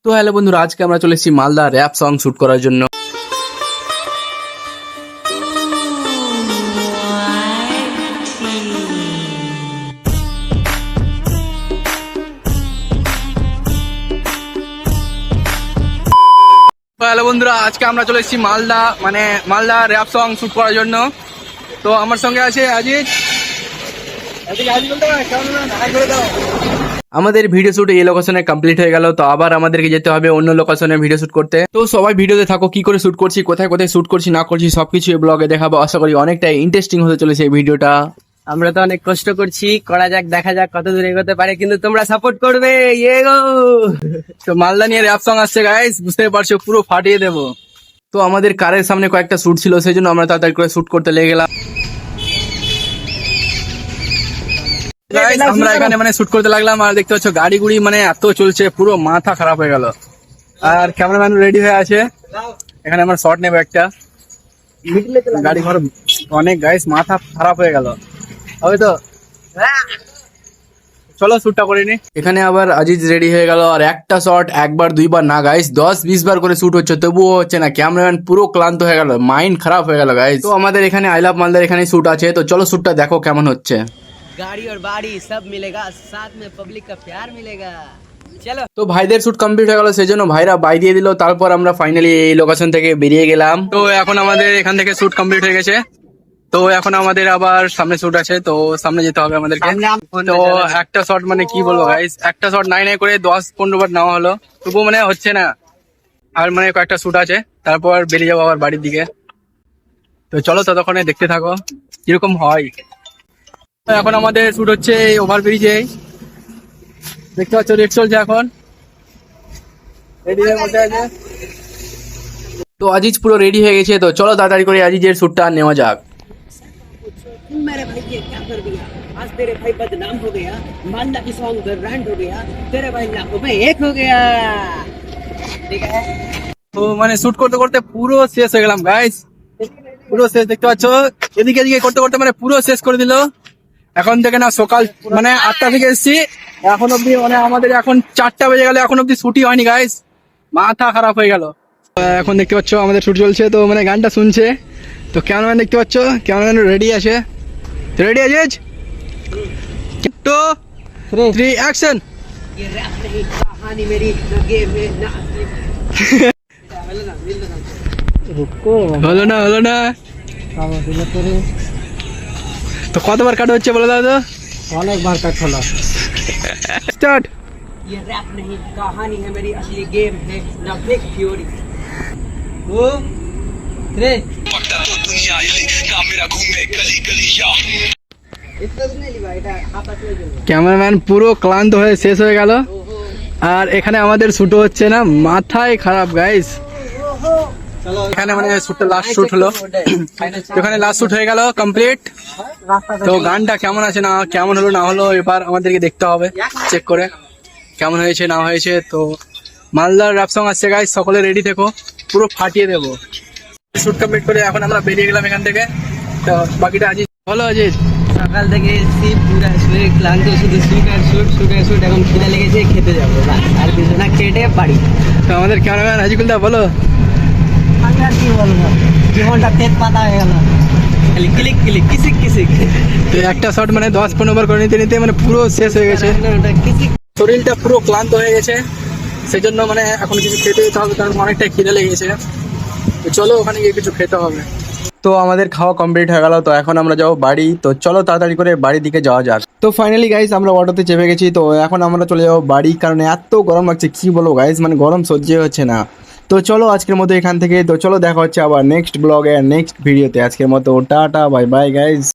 তো হ্যালো বন্ধুরা, আজকে আমরা চলে এসেছি মালদা র্যাপ সং শুট করার জন্য। হ্যালো বন্ধুরা, আজকে আমরা চলে এসেছি মালদা র্যাপ সং শুট করার জন্য। তো আমার সঙ্গে আছে আজিজ। আমাদের ভিডিও শুট এই লোকেশনে কমপ্লিট হয়ে গেল, তো আবার আমাদেরকে যেতে হবে অন্য লোকেশনে ভিডিও শুট করতে। তো সবাই ভিডিওতে থাকো, কি করে শুট করছি, কোথায় কোথায় শুট করছি না করছি সবকিছু এই ব্লগে দেখাবো। আশা করি অনেকটাই ইন্টারেস্টিং হতে চলেছে এই ভিডিওটা। আমরা তো অনেক কষ্ট করছি, করা যাক, দেখা যাক কত দূর এগোতে পারে, কিন্তু তোমরা সাপোর্ট করবে। ইয়ে গো, তো মালদা নিয়ে র্যাপ সং আসছে গাইস, বুঝতে পারছো, পুরো ফাটিয়ে দেবো। তো আমাদের কারের সামনে কয়েকটা শুট ছিল, সেই জন্য আমরা তাড়াতাড়ি করে শুট করতে লেগে গেলাম। Guys, আমরা এখানে শুট করতে লাগলাম, আর দেখতে পাচ্ছ গাড়ি গুড়ি এত চলছে, পুরো মাথা খারাপ হয়ে গেল। আর ক্যামেরাম্যান রেডি হয়ে আছে, এখানে আমরা শট নেবো একটা। গাড়ি ঘর অনেক গাইস, মাথা খারাপ হয়ে গেল। হবে তো, চলো শুটটা করে নি। এখানে আবার আজিজ রেডি হয়ে গেল, আর একটা শট একবার দুইবার না গাইস, 10-20 বার করে শুট হচ্ছে, তবুও হচ্ছে না। ক্যামেরাম্যান পুরো ক্লান্ত হয়ে গেল, মাইন্ড খারাপ হয়ে গেল গাইস। তো আমাদের এখানে আই লাভ মালদার এখানে শুট আছে, তো চলো শুটটা দেখো কেমন হচ্ছে। गाड़ी और बाड़ी सब मिलेगा, साथ में पब्लिक का प्यार मिलेगा। चलो, তো ভাইদের শুট কমপ্লিট হয়ে গেল, সেই জন্য ভাইরা বাই দিয়ে দিল। তারপর আমরা ফাইনালি এই লোকেশন থেকে বেরিয়ে গেলাম। তো এখন আমাদের এখান থেকে শুট কমপ্লিট হয়ে গেছে, তো এখন আমাদের আবার সামনে শুট আছে, তো সামনে যেতে হবে আমাদেরকে। তো একটা শট কি বলবো গাইস, একটা শট নাই নাই করে 10-15 বার নেওয়া হলো, তবুও হচ্ছে না। আর কয়েকটা শুট আছে, তারপর বেরিয়ে যাবো আবার বাড়ির দিকে। তো চলো ততক্ষণে দেখতে থাকো কিরকম হয়। তো এখন আমাদের শুট হচ্ছে ওভার ব্রিজে, দেখতে পাচ্ছ রেড চলছে এখন। তো আজিজ পুরো রেডি হয়ে গেছে, তো চলো তাড়াতাড়ি করে আজিজের শুটটা নেওয়া যাক। मेरे भाई ये क्या कर दिया, आज तेरे भाई बदनाम हो गया, मालदा की सॉन्ग ब्रांड हो गया, तेरे भाई लाखों में एक हो गया। ठीक है, তো শুট করতে করতে পুরো শেষ হয়ে গেলাম গাইস, পুরো শেষ। দেখতে পাচ্ছ এদিকে এদিকে করতে করতে পুরো শেষ করে দিল। এখন থেকে না সকাল 8টা থেকে এসেছি, এখন অব্দি আমাদের এখন 4টা বেজে গেল, এখন অব্দি ছুটি হয়নি গাইস, মাথা খারাপ হয়ে গেল। এখন দেখতে পাচ্ছ আমাদের শুট চলছে, তো গানটা শুনছে। তো ক্যামেরাম্যান দেখতে পাচ্ছ, ক্যামেরাম্যান রেডি আছে, রেডি আছে। 2 3 অ্যাকশন। ये रैप नहीं कहानी मेरी, ना गेम है ना असली। হলো না তো কতবার কাট হচ্ছে বলো দাদা? অনেকবার কাট হলো। স্টার্ট। ये रैप नहीं कहानी है मेरी, असली गेम है ना फेक थ्योरी। 2 3 ক্যামেরাম্যান পুরো ক্লান্ত হয়ে শেষ হয়ে গেল, আর এখানে আমাদের শুট হচ্ছে না, মাথায় খারাপ গাইস। এখানে শুটটা লাস্ট শুট হলো, এখানে লাস্ট শুট হয়ে গেল কমপ্লিট। তো গানটা কেমন আছে না কেমন হলো না হলো এবার আমাদেরকে দেখতে হবে, চেক করে কেমন হয়েছে না হয়েছে। তো মালদার র্যাপ সং আসছে গাইস, সকলে রেডি থেকো, পুরো ফাটিয়ে দেবো। শুট কমপ্লিট করে এখন আমরা বেরিয়ে গেলাম এখান থেকে। তো বাকিটা আজিজ বলো। আজিজ সকাল থেকে এসেছি, পুরা শুয়ে ক্লান্ত, শুধু শুট আর শুট, শুট আর শুট। এখন খিদে লেগেছে, খেতে যাবো, বাস আর কিছু না, কেটে বাড়ি। তো আমাদের ক্যামেরাম্যান আজিকুলদা বলো। আমি আর কি বলবো, জীবনটা তেজ পাতা হয়ে গেল, খালি ক্লিক ক্লিক কিসিক কিসিক। তো একটা শট 10-15 বার করে নিতে নিতে পুরো শেষ হয়ে গেছে, কিসিক। শরীরটা পুরো ক্লান্ত হয়ে গেছে, সেই জন্য এখন কিছু খেতে যেতে হবে, কারণ অনেকটাই খিদে লেগেছে। তো চলো ওখানে গিয়ে কিছু খেতে হবে। তো আমাদের খাওয়া কমপ্লিট হয়ে গেল, তো এখন আমরা যাবো বাড়ি। তো চলো তাড়াতাড়ি করে বাড়ির দিকে যাওয়া যাক। তো ফাইনালি গাইস আমরা অটোতে চেপে গেছি, তো এখন আমরা চলে যাবো বাড়ি, কারণ এত গরম লাগছে কি বলবো গাইস, গরম সহ্য হচ্ছে না। তো চলো আজকের মতো এখান থেকে, তো চলো দেখা হচ্ছে আবার নেক্সট ব্লগে, নেক্সট ভিডিওতে। আজকের মতো টাটা, বাই বাই গাইস।